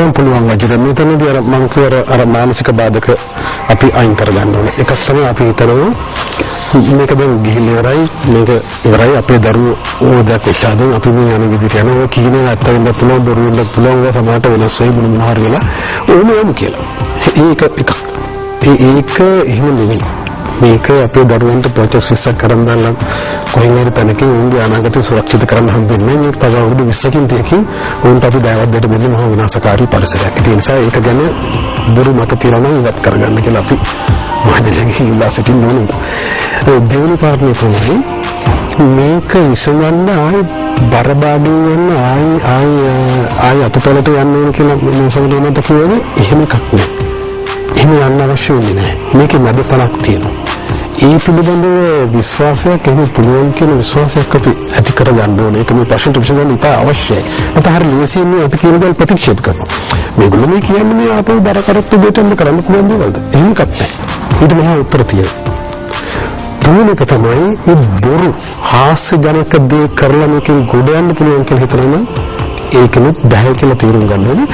තරම් පුළුවන් වජිර මෙතනදී අර මම කියවර අර මානසික බාධක අපි අයින් කරගන්න ඕනේ. එකක් තමයි අපි හිතනවා මේක දැන් ගිහිල්ලා මේක ඉවරයි අපේ දරුවෝ ඕදක් වෙච්චාද අපි මේ යන විදිහට යනවා කීන ඇත්ත වෙන්න පුළුවන් බොරු වෙන්න පුළුවන් ඒ සමානට වෙනස් වෙයි මොන හරි වෙලා ඕනෙම කියලා. ඒක එහෙම නෙවෙයි. මේක අපේ දරුවන්ට ප්‍රොසෙස් 20ක් කරන් දාලා කොහෙන් හරි තැනකින් උන්ගේ අනාගතය සුරක්ෂිත කරන්න හම්බෙන්නේ මේ තව අවුරුදු 20කින් 30කින් උන්ට අපි දයවත් දෙට දෙන්නේ මහා විනාශකාරී පරිසරයක්. ඒ නිසා ඒක ගැන බොරු මත තිරණ ඉවත් කරගන්න කියලා අපි මහජනයාගේ ඉල්ලා සිටින්න ඕනේ. දෙවෙනි කාරණේ තමයි මේක විසඳන්න ආයි බරබාඩු වෙන ආයි අතපොලට යන්න ඕන කියලා මම සමහරවිට කියන්නේ එහෙම එකක් නෑ. එහෙම යන්න අවශ්‍ය වෙන්නේ නැහැ. මේකේ මැද තනක් තියෙනවා. ඒ පිළිබඳව විශ්වාසයක් එහෙම පුළුවන් කියන විශ්වාසයක් අපි ඇති කරගන්න ඕනේ. ඒක මේ ප්‍රශ්නට විසඳන්න ඉතා අවශ්‍යයි. නැත්නම් හරිය ලේසියෙන් මේ අපි කියන දේ ප්‍රතික්ෂේප කරනවා. මේගොල්ලෝ මේ කියන්නේ මේ ආපහු බර කරත්තු දෙටම කරන්න පුළුවන් දේවල්ද? එහෙම එකක් නැහැ. ඊට මෙහා උත්තර තියෙනවා. තුන්වෙනි එක තමයි මේ බොරු හාස්‍යජනක දේ කරලා මේකෙන් ගොඩ යන්න පුළුවන් කියලා හිතනවා. ඒකෙත් බෑ කියලා තීරුම් ගන්න ඕනේ.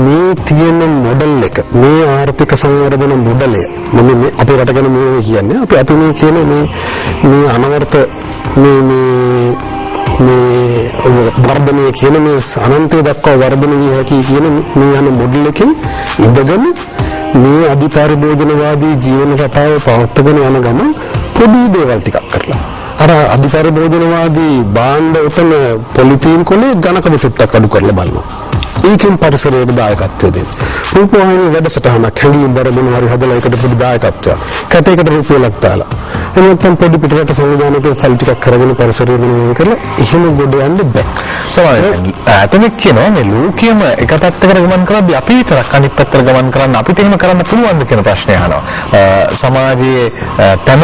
මේ තියෙන මොඩල් එක මේ ආර්ථික සංවර්ධන මොඩලය මම මේ අපේ රට ගැන මේ කියන්නේ අපි අත මේ කියන මේ අනවර්ථ මේ වර්ධනය කියන මේ අනන්තය දක්වා වර්ධනය විය හැකි කියන මේ යන මොඩල් එකෙන් ඉඳගෙන මේ අධිපරිභෝජනවාදී ජීවන රටාව පවත්වාගෙන යන ගමන් පොඩි දේවල් ටිකක් කරලා අර අධිපරිභෝජනවාදී භාණ්ඩ උතන පොලිතීන් කොලේ ඝනකම ටුට්ටක් අඩු කරලා බලනවා. ඒකෙන් පරිසරයට දායකත්වය දෙන්න. රූපවාහිනී වැඩසටහනක් හැංගීම් බර මොන හරි හදලා ඒකට පොඩි දායකත්වයක්. කැටයකට රුපියලක් දාලා. එහෙනම් පොඩි පිටරට සංවිධානයක සල් ටිකක් කරගෙන පරිසරය වෙනුවෙන් කරලා එහෙම ගොඩ යන්න බෑ. සමහරවිට අතමික් කියනවා මේ ලෝකයේම එක පැත්තකට ගමන් කරද්දී අපි විතරක් අනිත් පැත්තට ගමන් කරන්න අපිට එහෙම කරන්න පුළුවන්ද කියන ප්‍රශ්නය අහනවා. සමාජයේ තැන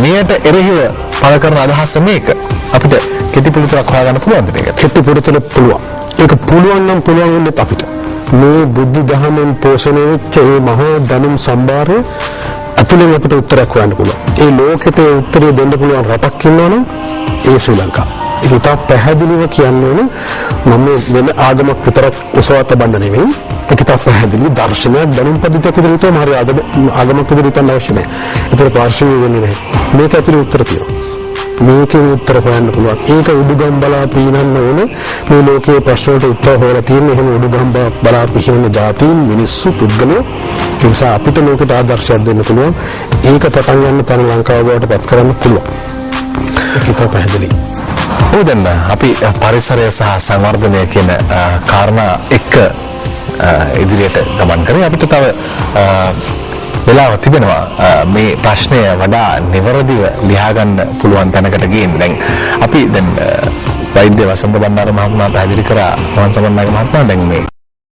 මෙයට එරෙහිව පළ කරන අදහස මේක අපිට කෙටි පිළිතුරක් හොයාගන්න පුළුවන්ද මේක? කෙටි පිළිතුර පුළුවන්. ඒක පුළුවන් නම් පුළුවන් වෙන්නේ අපිට. මේ බුද්ධ දහමෙන් පෝෂණය වෙච්ච මේ මහා දැනුම් සම්භාරය අතුලෙන් අපිට උත්තරයක් හොයන්න පුළුවන්. ඒ ලෝකෙට උත්තරය දෙන්න පුළුවන් රටක් ඉන්නවනම් ඒ ශ්‍රී ලංකාව. ඒක තා පැහැදිලිව කියන්නේ මම වෙන ආගමක් විතරක් උසවා තබන්න නෙවෙයි. ඒක තා පැහැදිලි දර්ශනයක් දැනුම් පද්ධතියක් විදිහට තමයි හරි ආගමක් විදිහට හිතන්න අවශ්‍ය නැහැ. ඒතර පාර්ශ්වීය වෙන්නේ නැහැ. මේක ඇතුලේ උත්තර තියෙනවා. මේකේ උත්තර හොයන්න පුළුවන්. ඒක උඩුගම් බලා පීනන්න ඕනේ. මේ ලෝකයේ ප්‍රශ්න වලට උත්තර හොයලා තියෙන එහෙම උඩුගම් බලා පීනන જાතීන් මිනිස්සු පුද්ගලයෝ ඒ නිසා අපිට ලෝකයට ආදර්ශයක් දෙන්න පුළුවන්. ඒක පටන් ගන්න තරම් ලංකාව බවට පත් කරන්න පුළුවන්. ඒක පැහැදිලි. දැන් අපි පරිසරය සහ සංවර්ධනය කියන කාරණා එක්ක ඉදිරියට ගමන් කරේ අපිට තව වෙලාව තිබෙනවා මේ ප්‍රශ්නය වඩා නිවැරදිව ලියා ගන්න පුළුවන් තැනකට ගිහින් දැන් අපි දැන් වෛද්‍ය වසන්ත බණ්ඩාර මහත්මයා පැහැදිලි කරා මහන් සමන්නාගේ මහත්මයා දැන් මේ